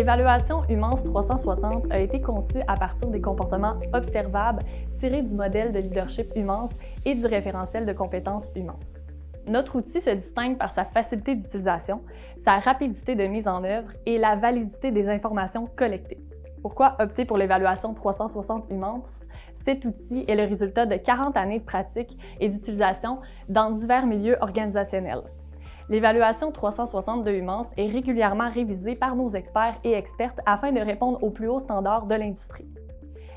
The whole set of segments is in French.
L'évaluation Humance 360 a été conçue à partir des comportements observables tirés du modèle de leadership Humance et du référentiel de compétences Humance. Notre outil se distingue par sa facilité d'utilisation, sa rapidité de mise en œuvre et la validité des informations collectées. Pourquoi opter pour l'évaluation 360 Humance? Cet outil est le résultat de 40 années de pratique et d'utilisation dans divers milieux organisationnels. L'évaluation 360 de Humance est régulièrement révisée par nos experts et expertes afin de répondre aux plus hauts standards de l'industrie.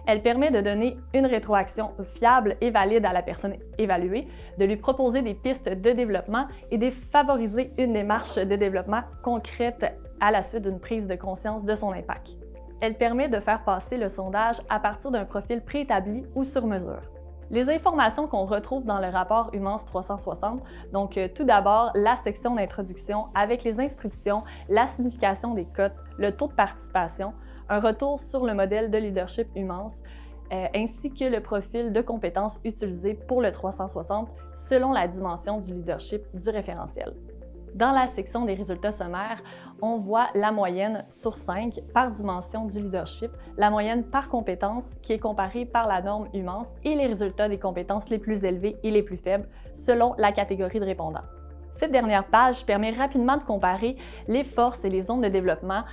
Elle permet de donner une rétroaction fiable et valide à la personne évaluée, de lui proposer des pistes de développement et de favoriser une démarche de développement concrète à la suite d'une prise de conscience de son impact. Elle permet de faire passer le sondage à partir d'un profil préétabli ou sur mesure. Les informations qu'on retrouve dans le rapport Humance 360, donc tout d'abord la section d'introduction avec les instructions, la signification des cotes, le taux de participation, un retour sur le modèle de leadership Humance, ainsi que le profil de compétences utilisé pour le 360 selon la dimension du leadership du référentiel. Dans la section des résultats sommaires, on voit la moyenne sur 5 par dimension du leadership, la moyenne par compétence qui est comparée par la norme Humance et les résultats des compétences les plus élevées et les plus faibles selon la catégorie de répondants. Cette dernière page permet rapidement de comparer les forces et les zones de développement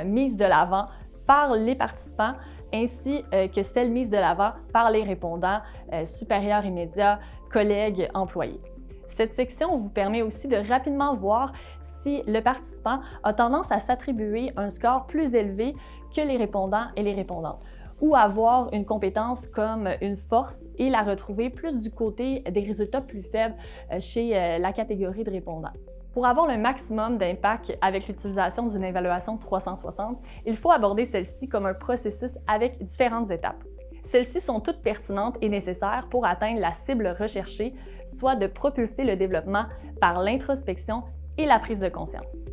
mises de l'avant par les participants ainsi que celles mises de l'avant par les répondants, supérieurs immédiats, collègues, employés. Cette section vous permet aussi de rapidement voir si le participant a tendance à s'attribuer un score plus élevé que les répondants et les répondantes, ou à voir une compétence comme une force et la retrouver plus du côté des résultats plus faibles chez la catégorie de répondants. Pour avoir le maximum d'impact avec l'utilisation d'une évaluation 360, il faut aborder celle-ci comme un processus avec différentes étapes. Celles-ci sont toutes pertinentes et nécessaires pour atteindre la cible recherchée, soit de propulser le développement par l'introspection et la prise de conscience.